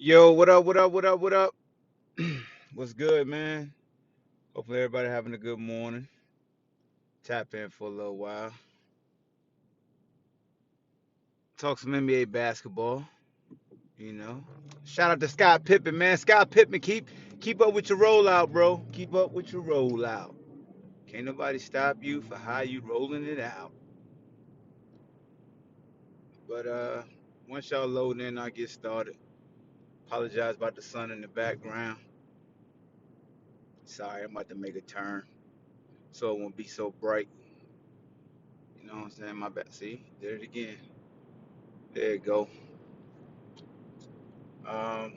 Yo, what up, what up, what up, what up? What's good, man? Hopefully everybody having a good morning. Tap in for a little while. Talk some NBA basketball, you know. Shout out to Scott Pippen, man. Scott Pippen, keep up with your rollout, bro. Keep up with your rollout. Can't nobody stop you for how you rolling it out. But once y'all load in, I'll get started. Apologize about the sun in the background. Sorry, I'm about to make a turn so it won't be so bright. You know what I'm saying? My bad. See, did it again. There you go. Um,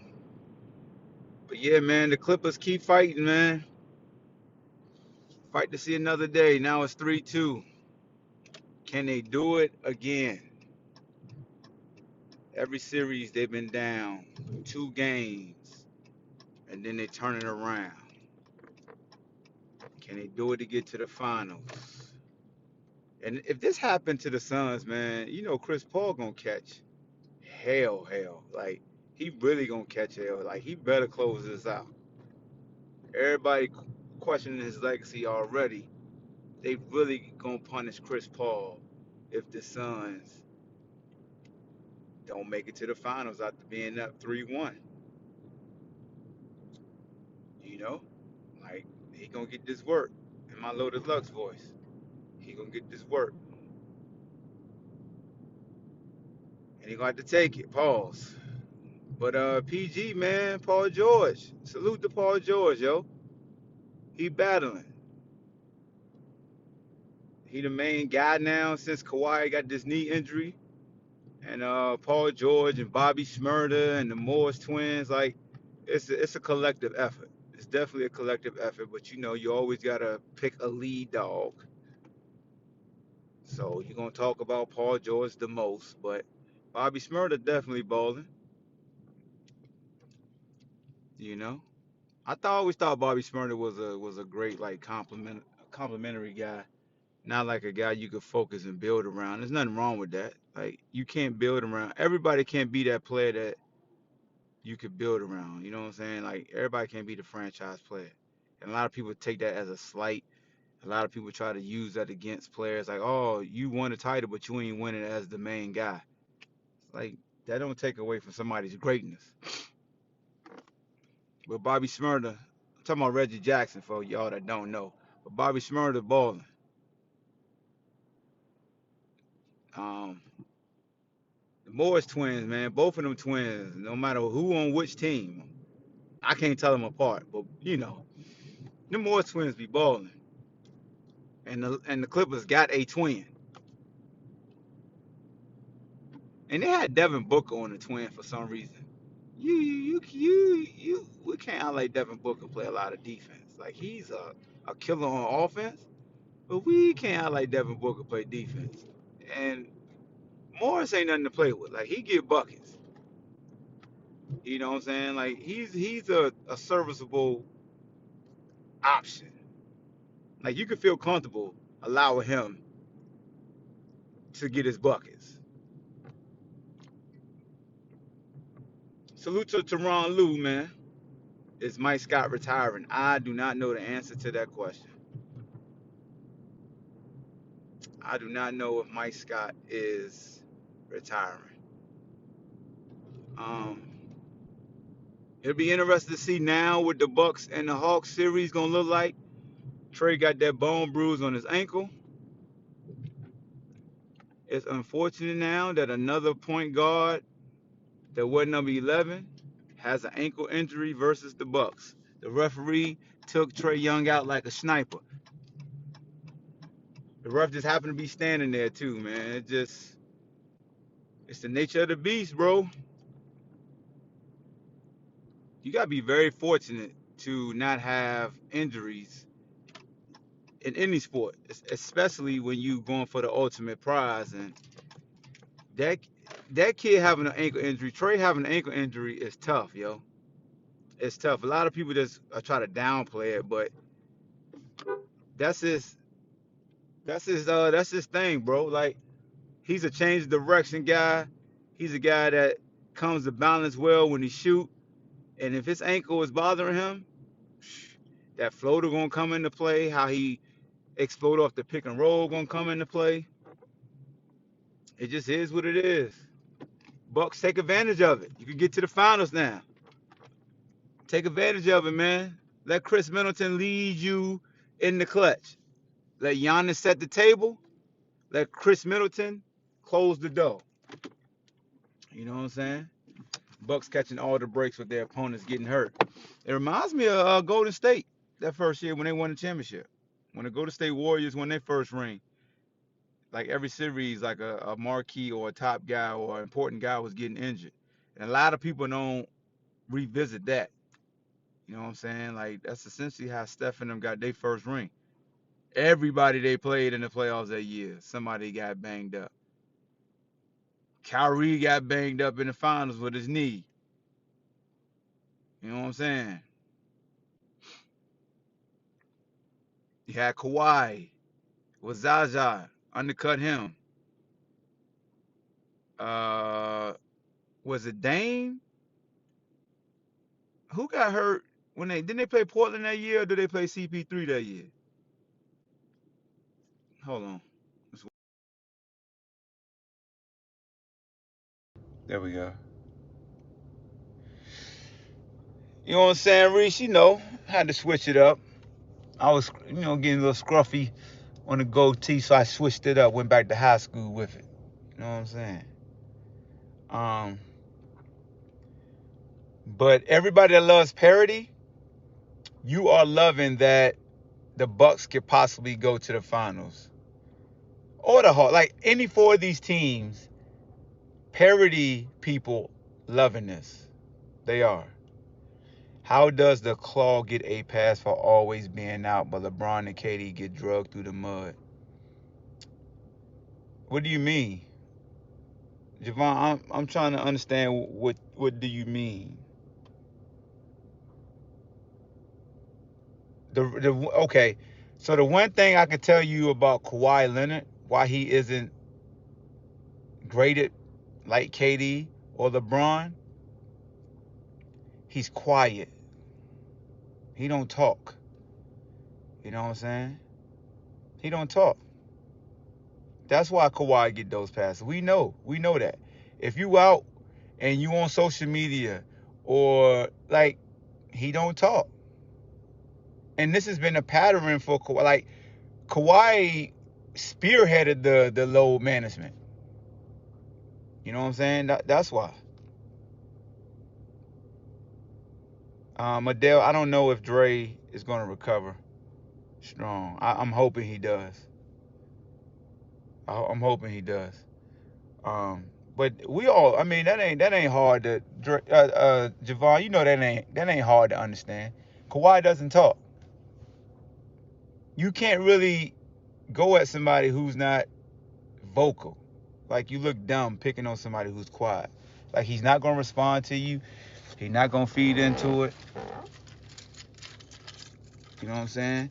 but yeah, man, the Clippers keep fighting, man. Fight to see another day. Now it's 3-2. Can they do it again? Every series they've been down 2 games, and then they turn it around. Can they do it to get to the finals? And if this happened to the Suns, man, you know Chris Paul gonna catch hell. Like he really gonna catch hell. Like he better close this out. Everybody questioning his legacy already. They really gonna punish Chris Paul if the Suns don't make it to the finals after being up 3-1. You know, like he gonna get this work. In my Loaded Lux voice, he gonna get this work, and he gonna have to take it. Pause. But PG man, Paul George, salute to Paul George, yo. He battling. He the main guy now since Kawhi got this knee injury, and Paul George and Bobby Shmurda and the Morris twins, like it's a collective effort. It's definitely a collective effort, but you know you always gotta pick a lead dog. So you're gonna talk about Paul George the most, but Bobby Shmurda definitely balling. You know, always thought Bobby Shmurda was a great like complimentary guy, not like a guy you could focus and build around. There's nothing wrong with that. Like you can't build around. Everybody can't be that player that you could build around. You know what I'm saying? Like everybody can't be the franchise player, and a lot of people take that as a slight. A lot of people try to use that against players, like, oh, you won a title, but you ain't winning as the main guy. Like that don't take away from somebody's greatness. But Bobby Shmurda, I'm talking about Reggie Jackson for y'all that don't know. But Bobby Shmurda balling. Um, the Morris twins, man, both of them twins, no matter who on which team, I can't tell them apart. But you know, the Morris twins be balling, and the Clippers got a twin, and they had Devin Booker on the twin for some reason. We can't highlight Devin Booker play a lot of defense. Like he's a killer on offense, but we can't highlight Devin Booker play defense. And Morris ain't nothing to play with. Like he get buckets. You know what I'm saying? Like he's a serviceable option. Like you can feel comfortable allowing him to get his buckets. Salute to Teron Lou, man. Is Mike Scott retiring? I do not know the answer to that question. I do not know if Mike Scott is retiring. Um, it'll be interesting to see now what the Bucks and the Hawks series gonna look like. Trey got that bone bruise on his ankle. It's unfortunate now that another point guard that was number 11 has an ankle injury versus the Bucks. The referee took Trey Young out like a sniper. The ref just happened to be standing there too, man. It's the nature of the beast, bro. You gotta be very fortunate to not have injuries in any sport, especially when you going for the ultimate prize. And that that kid having an ankle injury, Trey having an ankle injury is tough, yo. It's tough. A lot of people just try to downplay it, but that's his that's his thing, bro. Like he's a change of direction guy. He's a guy that comes to balance well when he shoot. And if his ankle is bothering him, that floater gonna come into play. How he explode off the pick and roll gonna come into play. It just is what it is. Bucks, take advantage of it. You can get to the finals now. Take advantage of it, man. Let Chris Middleton lead you in the clutch. Let Giannis set the table. Let Chris Middleton close the door. You know what I'm saying? Bucks catching all the breaks with their opponents getting hurt. It reminds me of Golden State that first year when they won the championship. When the Golden State Warriors won their first ring, like every series, like a marquee or a top guy or an important guy was getting injured. And a lot of people don't revisit that. You know what I'm saying? Like, that's essentially how Steph and them got their first ring. Everybody they played in the playoffs that year, somebody got banged up. Kyrie got banged up in the finals with his knee. You know what I'm saying? You had Kawhi with Zaza, undercut him. Uh, was it Dame? Who got hurt when didn't they play Portland that year, or did they play CP3 that year? Hold on. There we go. You know what I'm saying, Reese? You know, had to switch it up. I was, getting a little scruffy on the goatee, so I switched it up. Went back to high school with it. You know what I'm saying? But everybody that loves parody, you are loving that the Bucks could possibly go to the finals or the Hawks. Like any four of these teams, parody people loving this. They are. How does the Claw get a pass for always being out, but LeBron and KD get drugged through the mud? What do you mean, Javon? I'm trying to understand what do you mean? Okay, so the one thing I could tell you about Kawhi Leonard, why he isn't graded like KD or LeBron, he's quiet. He don't talk. You know what I'm saying? He don't talk. That's why Kawhi get those passes. We know that. If you out and you on social media or like, he don't talk. And this has been a pattern for Kawhi. Like, Kawhi spearheaded the load management. You know what I'm saying? That's why. Adele, I don't know if Dre is going to recover strong. I'm hoping he does. I'm hoping he does. But we all, I mean, that ain't hard to, Javon, you know that ain't hard to understand. Kawhi doesn't talk. You can't really go at somebody who's not vocal. Like, you look dumb picking on somebody who's quiet. Like, he's not gonna respond to you. He's not gonna feed into it. You know what I'm saying?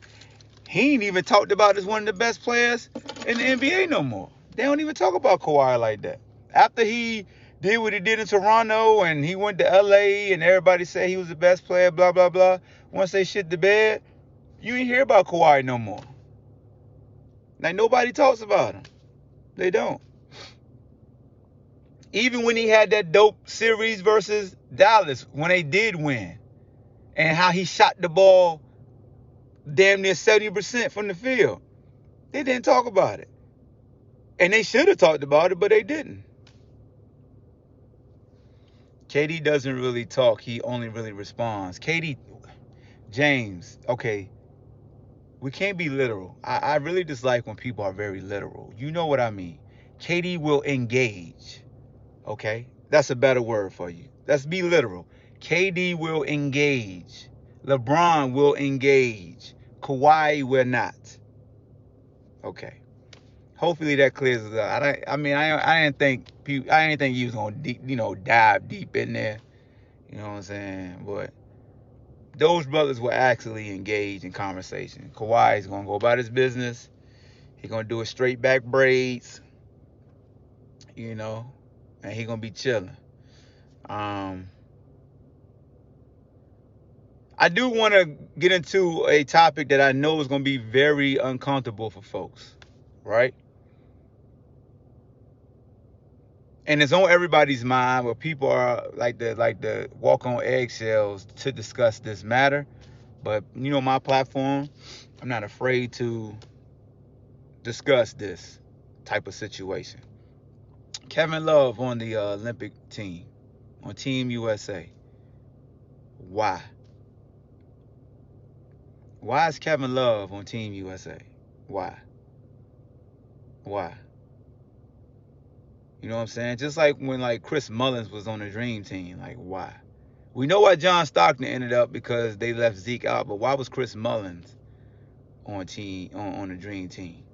He ain't even talked about as one of the best players in the NBA no more. They don't even talk about Kawhi like that. After he did what he did in Toronto and he went to LA and everybody said he was the best player, blah, blah, blah. Once they shit the bed, you ain't hear about Kawhi no more. Like, nobody talks about him. They don't. Even when he had that dope series versus Dallas, when they did win, and how he shot the ball damn near 70% from the field, they didn't talk about it. And they should have talked about it, but they didn't. KD doesn't really talk. He only really responds. James, okay, we can't be literal. I really dislike when people are very literal. You know what I mean. KD will engage. Okay? That's a better word for you. Let's be literal. KD will engage. LeBron will engage. Kawhi will not. Okay. Hopefully that clears it up. I didn't think he was gonna dive deep in there. You know what I'm saying? But those brothers were actually engaged in conversation. Kawhi is gonna go about his business. He's gonna do his straight back braids. And he gonna be chilling. I do want to get into a topic that I know is going to be very uncomfortable for folks, right? And it's on everybody's mind, where people are like the walk on eggshells to discuss this matter. But my platform, I'm not afraid to discuss this type of situation. Kevin Love on the Olympic team, on Team USA. Why? Why is Kevin Love on Team USA? Why? Why? You know what I'm saying? Just like when Chris Mullins was on the Dream Team. Like, why? We know why John Stockton ended up, because they left Zeke out. But why was Chris Mullins on the Dream Team?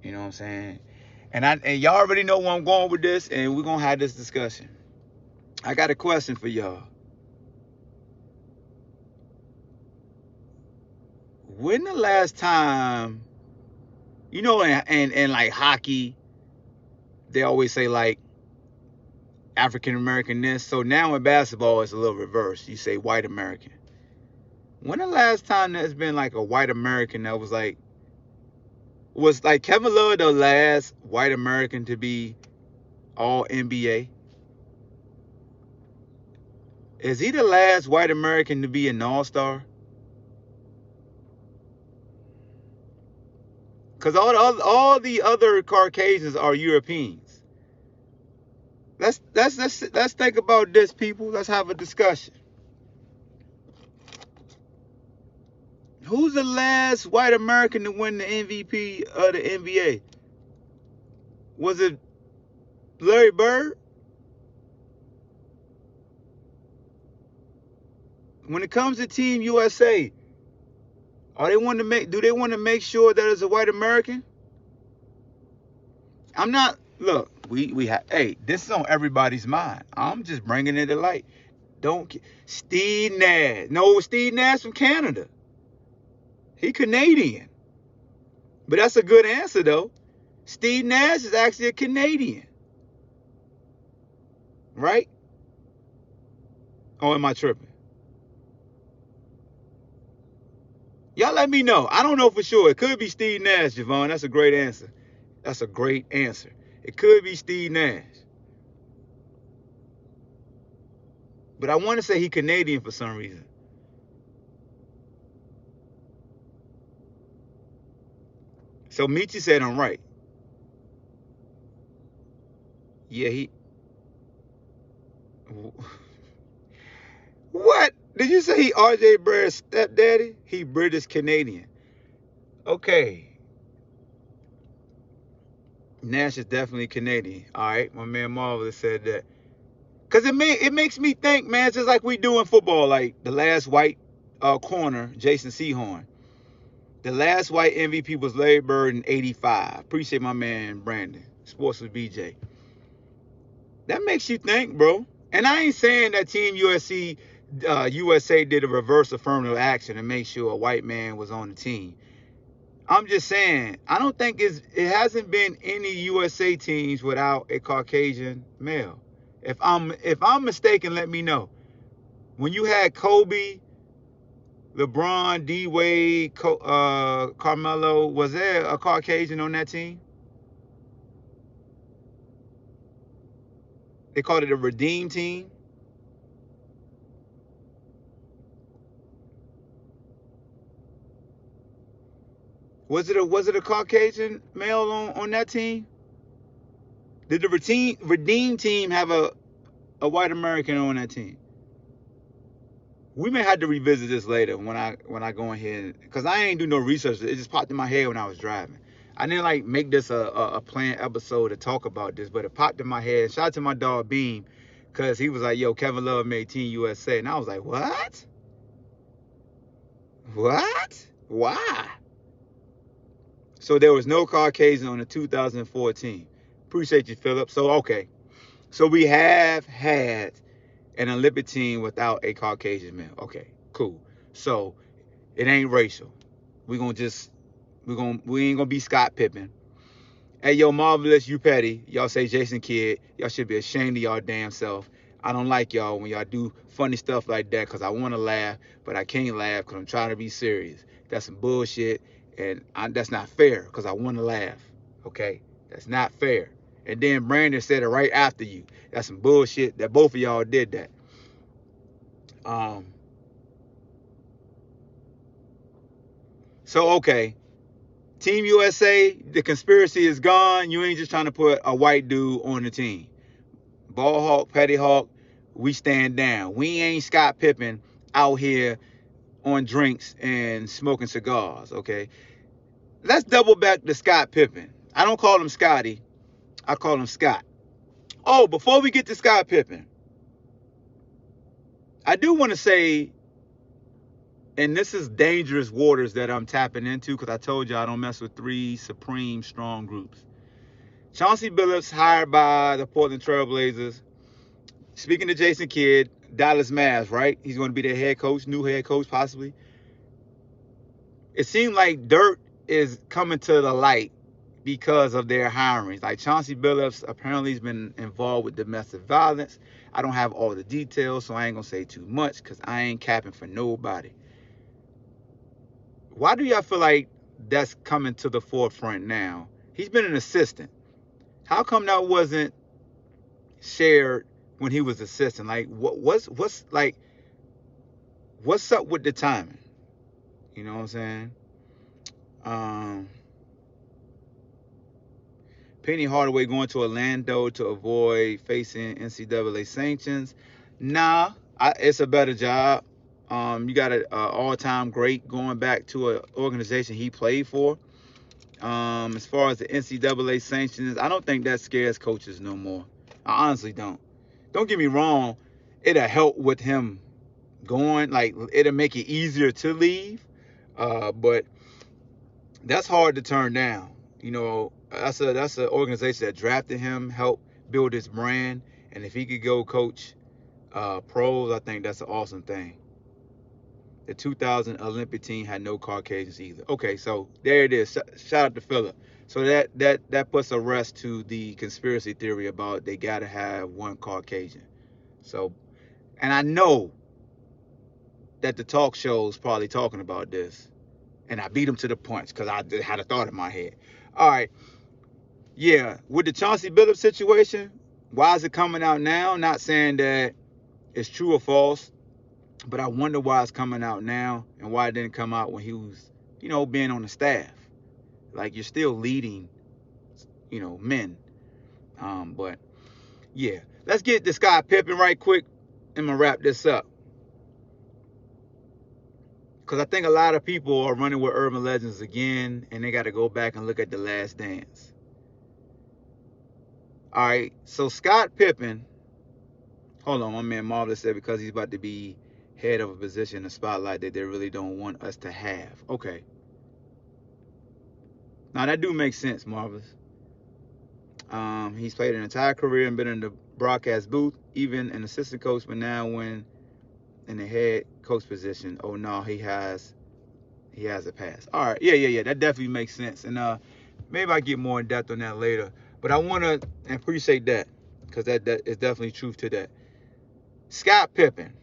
You know what I'm saying? And y'all already know where I'm going with this, and we're gonna have this discussion. I got a question for y'all. When the last time, in like hockey, they always say like African American this. So now in basketball, it's a little reverse. You say white American. When the last time there's been like a white American that was like Kevin Love the last white American to be all NBA? Is he the last white American to be an all-star? Because all the other Caucasians are Europeans. Let's think about this, people. Let's have a discussion. Who's the last white American to win the MVP of the NBA? Was it Larry Bird? When it comes to Team USA, do they want to make sure that it's a white American? I'm not. Look, we have. Hey, this is on everybody's mind. I'm just bringing it to light. Steve Nash. No, Steve Nash from Canada. He Canadian. But that's a good answer though. Steve Nash is actually a Canadian, right? Or am I tripping? Y'all let me know. I don't know for sure. It could be Steve Nash, Javon. That's a great answer. That's a great answer. It could be Steve Nash. But I want to say he Canadian for some reason. So Michi said I'm right. Yeah, he... What? Did you say he RJ Barrett's stepdaddy? He British Canadian. Okay. Nash is definitely Canadian. All right, my man Marvelous said that. Because it makes me think, man, just like we do in football, like the last white corner, Jason Sehorn. The last white MVP was Larry Bird in 85. Appreciate my man Brandon. Sports with BJ. That makes you think, bro. And I ain't saying that Team USA did a reverse affirmative action to make sure a white man was on the team. I'm just saying, I don't think it hasn't been any USA teams without a Caucasian male. If I'm mistaken, let me know. When you had Kobe, LeBron, D Wade, Carmelo, was there a Caucasian on that team? They called it a redeem team. Was it a Caucasian male on that team? Did the redeem team have a white American on that team? We may have to revisit this later when I go in here, because I ain't do no research. It just popped in my head when I was driving. I didn't make this a planned episode to talk about this, but it popped in my head. Shout out to my dog Beam, because he was like, yo, Kevin Love made Team USA. And I was like, what? What? Why? So there was no Caucasian on the 2014. Appreciate you, Philip. So, okay. So we have had an Olympic team without a Caucasian male. Okay, cool. So it ain't racial. We ain't gonna be Scott Pippen. Hey, yo, Marvelous, you petty. Y'all say Jason Kidd. Y'all should be ashamed of y'all damn self. I don't like y'all when y'all do funny stuff like that because I want to laugh, but I can't laugh because I'm trying to be serious. That's some bullshit, and that's not fair because I want to laugh. Okay? That's not fair. And then Brandon said it right after you. That's some bullshit that both of y'all did that. So, okay. Team USA, the conspiracy is gone. You ain't just trying to put a white dude on the team. BallHawk, Petty Hawk, we stand down. We ain't Scott Pippen out here on drinks and smoking cigars, okay? Let's double back to Scott Pippen. I don't call him Scotty. I call him Scott. Oh, before we get to Scott Pippen, I do want to say, and this is dangerous waters that I'm tapping into because I told you I don't mess with 3 supreme strong groups. Chauncey Billups hired by the Portland Trailblazers. Speaking to Jason Kidd, Dallas Mavs, right? He's going to be their head coach, new head coach possibly. It seemed like dirt is coming to the light because of their hirings. Like Chauncey Billups apparently has been involved with domestic violence. I don't have all the details, so I ain't going to say too much because I ain't capping for nobody. Why do y'all feel like that's coming to the forefront now? He's been an assistant. How come that wasn't shared when he was assistant? Like, what's up with the timing? You know what I'm saying? Penny Hardaway going to Orlando to avoid facing NCAA sanctions. Nah, it's a better job. You got an all-time great going back to an organization he played for. As far as the NCAA sanctions, I don't think that scares coaches no more. I honestly don't. Don't get me wrong. It'll help with him going. Like, it'll make it easier to leave. But that's hard to turn down. You know, that's an organization that drafted him, helped build his brand, and if he could go coach pros, I think that's an awesome thing. The 2000 Olympic team had no Caucasians either. Okay, so there it is. Shout out to Phillip. So that puts a rest to the conspiracy theory about they gotta have one Caucasian. So, and I know that the talk show's probably talking about this, and I beat them to the punch because I had a thought in my head. All right, yeah, with the Chauncey Billups situation, why is it coming out now? Not saying that it's true or false, but I wonder why it's coming out now and why it didn't come out when he was, being on the staff. Like, you're still leading, men. But yeah, let's get to Scott Pippen right quick. I'm gonna wrap this up because I think a lot of people are running with urban legends again, and they got to go back and look at The Last Dance. All right, so Scott Pippen. Hold on, my man Marvelous said because he's about to be head of a position in the spotlight that they really don't want us to have. Okay. Now that do make sense, Marvelous. He's played an entire career and been in the broadcast booth, even an assistant coach, but now when in the head coach position, oh no, he has a pass. All right, yeah, that definitely makes sense. And maybe I get more in depth on that later. But I want to appreciate that because that is definitely truth to that. Scott Pippen.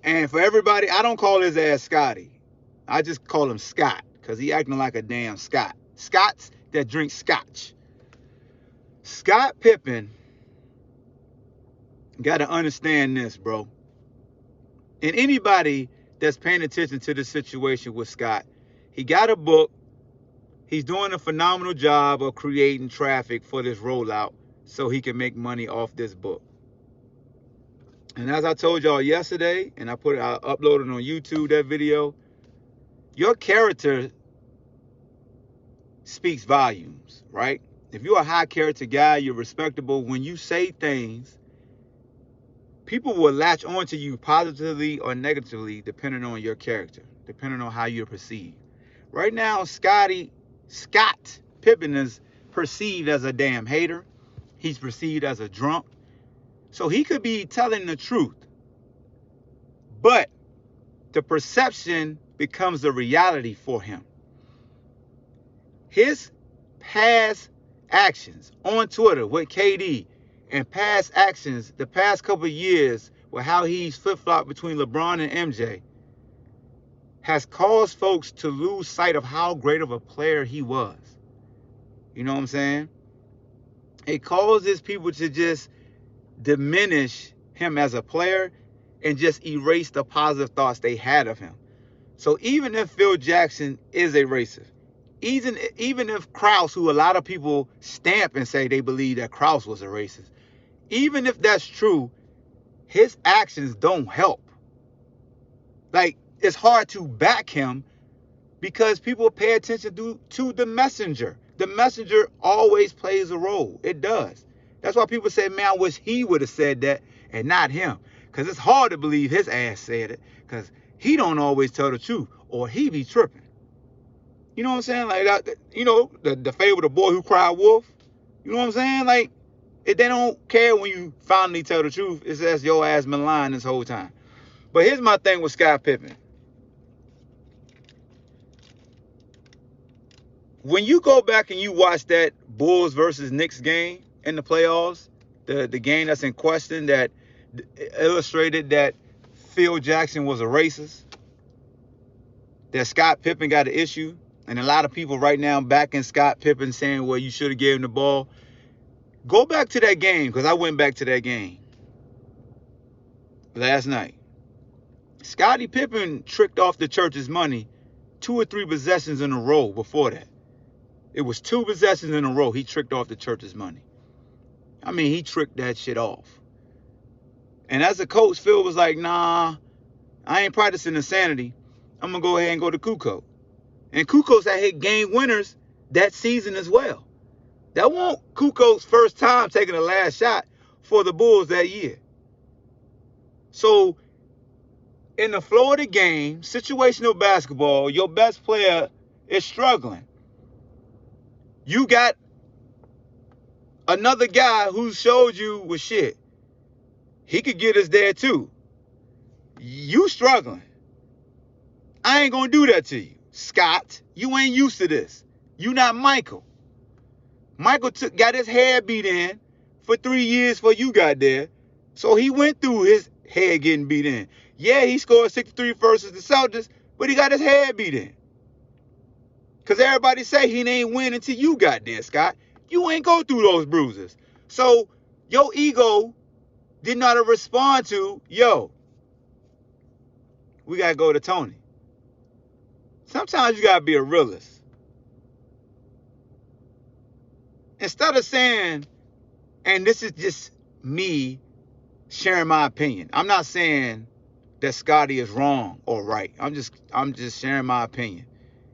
And for everybody, I don't call his ass Scotty. I just call him Scott because he acting like a damn Scot. Scots that drink scotch. Scott Pippen got to understand this, bro. And anybody that's paying attention to the situation with Scott, he got a book. He's doing a phenomenal job of creating traffic for this rollout so he can make money off this book. And as I told y'all yesterday, and I uploaded on YouTube that video, your character speaks volumes, right? If you're a high character guy, you're respectable. When you say things, people will latch onto you positively or negatively depending on your character, depending on how you're perceived. Right now, Scott Pippen is perceived as a damn hater. He's perceived as a drunk. So he could be telling the truth. But the perception becomes the reality for him. His past actions on Twitter with KD and past actions, the past couple of years, with how he's flip-flopped between LeBron and MJ, has caused folks to lose sight of how great of a player he was. You know what I'm saying? It causes people to just diminish him as a player and just erase the positive thoughts they had of him. So even if Phil Jackson is a racist, even if Krause, who a lot of people stamp and say they believe that Krause was a racist, even if that's true, his actions don't help. Like, it's hard to back him because people pay attention to the messenger. The messenger always plays a role. It does. That's why people say, man, I wish he would have said that and not him. Because it's hard to believe his ass said it because he don't always tell the truth or he be tripping. You know what I'm saying? Like, you know, the fable of the boy who cried wolf. You know what I'm saying? Like, they don't care when you finally tell the truth. It's as your ass been lying this whole time. But here's my thing with Scott Pippen. When you go back and you watch that Bulls versus Knicks game in the playoffs, the game that's in question that illustrated that Phil Jackson was a racist, that Scott Pippen got an issue, and a lot of people right now backing Scott Pippen saying, well, you should have gave him the ball. Go back to that game, because I went back to that game last night. Scottie Pippen tricked off the church's money 2 or 3 possessions in a row before that. It was 2 possessions in a row he tricked off the church's money. I mean, he tricked that shit off. And as a coach, Phil was like, nah, I ain't practicing insanity. I'm going to go ahead and go to Kukoc. And Kukoc had hit game winners that season as well. That wasn't Kukoc's first time taking the last shot for the Bulls that year. So, in the flow of the game, situational basketball, your best player is struggling. You got another guy who showed you was shit. He could get us there too. You struggling. I ain't gonna do that to you. Scott, you ain't used to this. You not Michael. Michael got his head beat in for 3 years before you got there. So he went through his head getting beat in. Yeah, he scored 63 versus the Celtics, but he got his head beat in. Because everybody say he ain't win until you got there, Scott. You ain't go through those bruises. So your ego did not respond to, yo, we got to go to Tony. Sometimes you got to be a realist. Instead of saying, and this is just me sharing my opinion. I'm not saying that Scotty is wrong or right. I'm just sharing my opinion.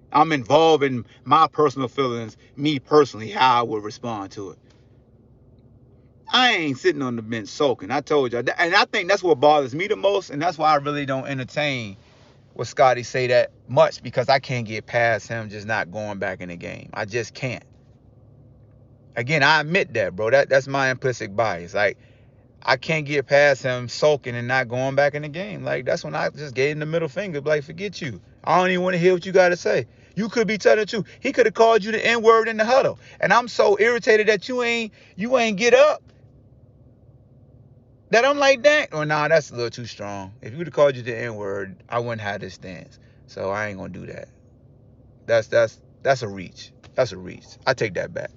I'm involved in my personal feelings, me personally, how I would respond to it. I ain't sitting on the bench sulking. I told you. And I think that's what bothers me the most, and that's why I really don't entertain what Scotty say that much, because I can't get past him just not going back in the game. I just can't. Again, I admit that, bro. That's my implicit bias. Like, I can't get past him sulking and not going back in the game. Like, that's when I just gave him the middle finger. Like, forget you. I don't even want to hear what you got to say. You could be telling the truth. He could have called you the N-word in the huddle. And I'm so irritated that you ain't get up. That I'm like, dang. Well, nah, that's a little too strong. If you would have called you the N-word, I wouldn't have this stance. So I ain't going to do that. That's a reach. That's a reach. I take that back.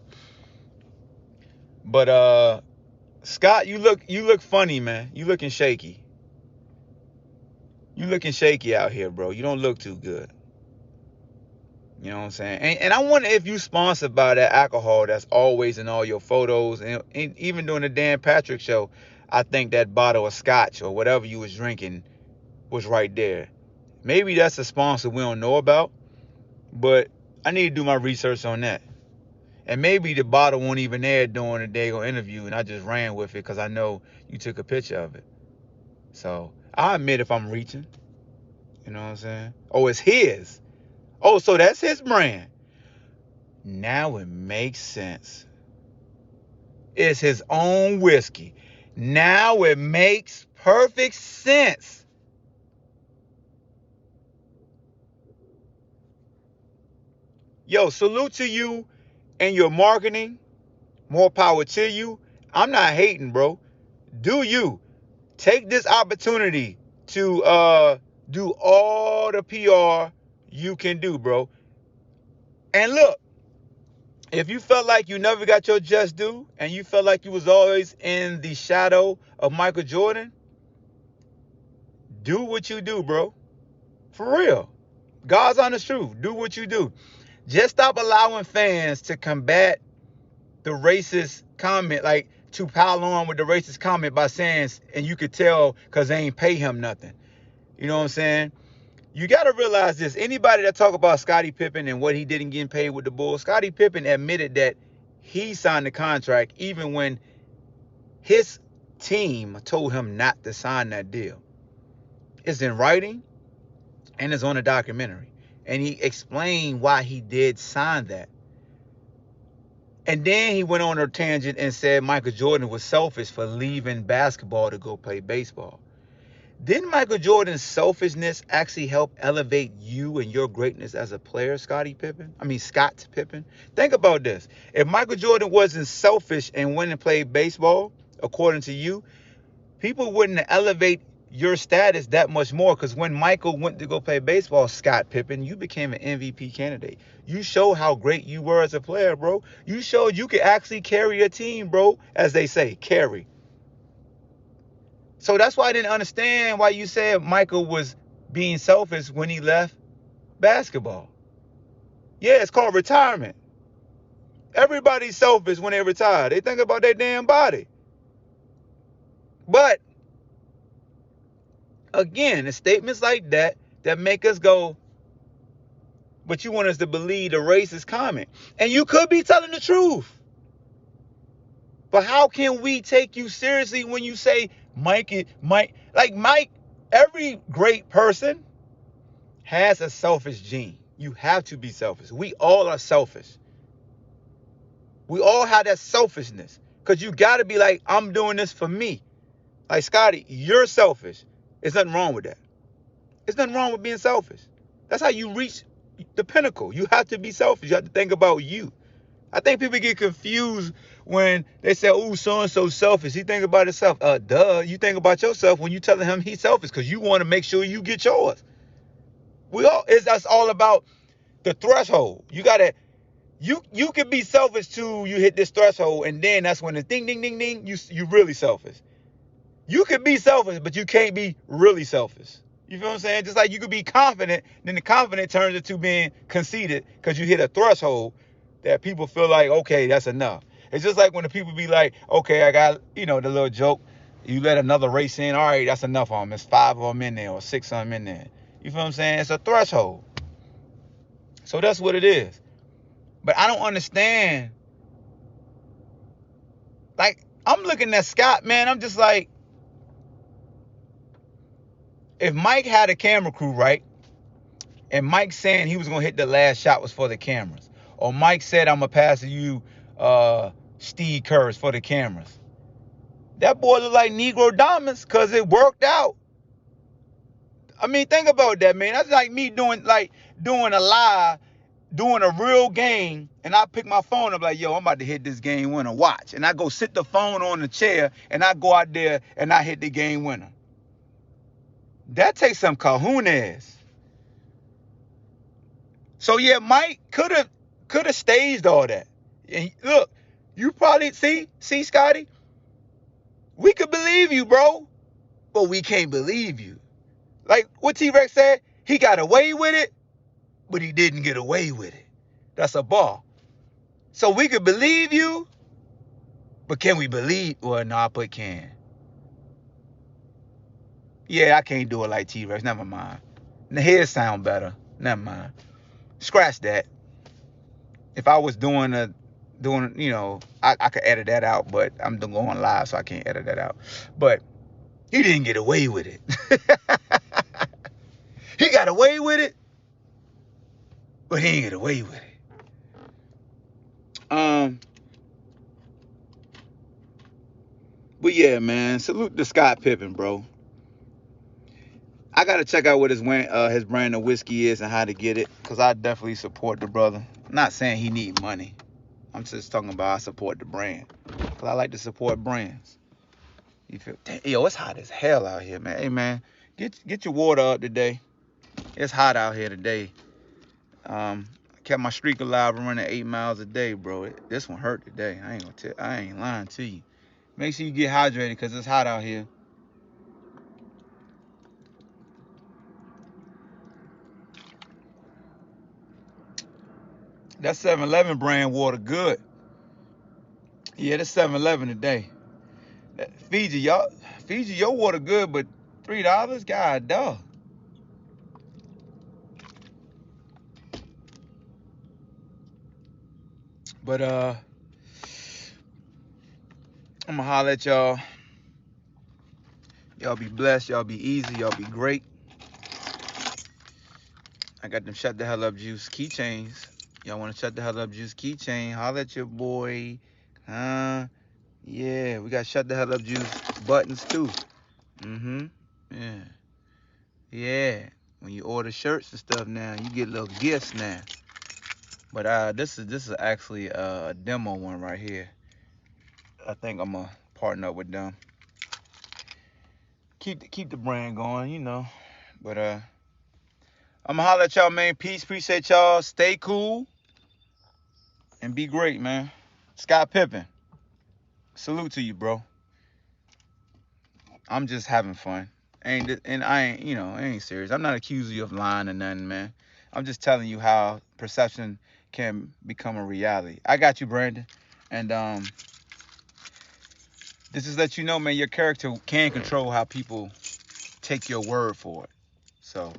But, Scott, you look funny, man. You looking shaky. You looking shaky out here, bro. You don't look too good. You know what I'm saying? And I wonder if you sponsored by that alcohol that's always in all your photos. And even during the Dan Patrick show, I think that bottle of scotch or whatever you was drinking was right there. Maybe that's a sponsor we don't know about, but I need to do my research on that. And maybe the bottle wasn't even there during the Dago interview, and I just ran with it because I know you took a picture of it. So I admit if I'm reaching. You know what I'm saying? Oh, it's his. Oh, so that's his brand. Now it makes sense. It's his own whiskey. Now it makes perfect sense. Yo, salute to you and your marketing. More power to you. I'm not hating, bro. Do you take this opportunity to do all the PR you can do, bro? And look, if you felt like you never got your just due and you felt like you was always in the shadow of Michael Jordan, do what you do, bro. For real. God's honest truth. Do what you do. Just stop allowing fans to combat the racist comment, like to pile on with the racist comment by saying, and you could tell because they ain't pay him nothing. You know what I'm saying? You got to realize this. Anybody that talk about Scottie Pippen and what he didn't get paid with the Bulls, Scottie Pippen admitted that he signed the contract even when his team told him not to sign that deal. It's in writing and it's on a documentary. And he explained why he did sign that. And then he went on a tangent and said Michael Jordan was selfish for leaving basketball to go play baseball. Didn't Michael Jordan's selfishness actually help elevate you and your greatness as a player, Scott Pippen? Think about this. If Michael Jordan wasn't selfish and went and played baseball, according to you, people wouldn't elevate your status that much more, because when Michael went to go play baseball, Scott Pippen, you became an MVP candidate. You showed how great you were as a player, bro. You showed you could actually carry a team, bro, as they say, carry. So that's why I didn't understand why you said Michael was being selfish when he left basketball. Yeah, it's called retirement. Everybody's selfish when they retire. They think about their damn body. But again, it's statements like that make us go, but you want us to believe the racist comment. And you could be telling the truth. But how can we take you seriously when you say Mike, every great person has a selfish gene. You have to be selfish. We all are selfish. We all have that selfishness. Because you got to be like, I'm doing this for me. Like, Scotty, you're selfish. There's nothing wrong with that. There's nothing wrong with being selfish. That's how you reach the pinnacle. You have to be selfish. You have to think about you. I think people get confused when they say, oh, so-and-so selfish. He think about himself. Duh. You think about yourself when you telling him he's selfish because you want to make sure you get yours. That's all about the threshold. You can be selfish till you hit this threshold, and then that's when the ding, ding, ding, ding, you really selfish. You can be selfish, but you can't be really selfish. You feel what I'm saying? Just like you could be confident, then the confident turns into being conceited because you hit a threshold that people feel like, okay, that's enough. It's just like when the people be like, okay, I got, the little joke. You let another race in, all right, that's enough of them. It's 5 of them in there or 6 of them in there. You feel what I'm saying? It's a threshold. So that's what it is. But I don't understand. Like, I'm looking at Scott, man. I'm just like, if Mike had a camera crew, right? And Mike saying he was going to hit the last shot was for the cameras. Or Mike said, I'm going to pass to you Steve Kerr's for the cameras. That boy look like Negro Diamonds because it worked out. I mean, think about that, man. That's like me doing a live, doing a real game, and I pick my phone up like, yo, I'm about to hit this game winner. Watch. And I go sit the phone on the chair, and I go out there, and I hit the game winner. That takes some kahunas. So, yeah, Mike could have staged all that. And look, you probably, see, Scotty? We could believe you, bro, but we can't believe you. Like what T-Rex said, he got away with it, but he didn't get away with it. That's a bar. So we could believe you, but can we believe? Well, no, I put can. Yeah, I can't do it like T-Rex. Never mind. The head sound better. Never mind. Scratch that. If I was doing, I could edit that out, but I'm going live, so I can't edit that out. But he didn't get away with it. He got away with it, but he didn't get away with it. But yeah, man, salute to Scott Pippen, bro. I gotta check out what his brand of whiskey is and how to get it, cause I definitely support the brother. I'm not saying he need money. I'm just talking about I support the brand. Cause I like to support brands. You feel? Damn, yo, it's hot as hell out here, man. Hey, man, get your water up today. It's hot out here today. I kept my streak alive and running 8 miles a day, bro. This one hurt today. I ain't lying to you. Make sure you get hydrated because it's hot out here. That 7-Eleven brand water good. Yeah, that's 7-Eleven today. Fiji, your water good, but $3? God duh. But I'm gonna holler at y'all. Y'all be blessed, y'all be easy, y'all be great. I got them shut the hell up juice keychains. Y'all wanna shut the hell up juice keychain? Holler at your boy. Huh? Yeah, we got shut the hell up juice buttons too. Yeah. Yeah. When you order shirts and stuff now, you get little gifts now. But this is actually a demo one right here. I think I'm gonna partner up with them. Keep the brand going, you know. But I'm gonna holler at y'all, man. Peace, appreciate y'all. Stay cool and be great, man. Scott Pippen, salute to you, bro. I'm just having fun. I ain't serious. I'm not accusing you of lying or nothing, man. I'm just telling you how perception can become a reality. I got you, Brandon. And this is let you know, man, your character can control how people take your word for it. So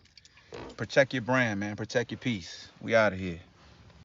protect your brand, man. Protect your peace. We out of here.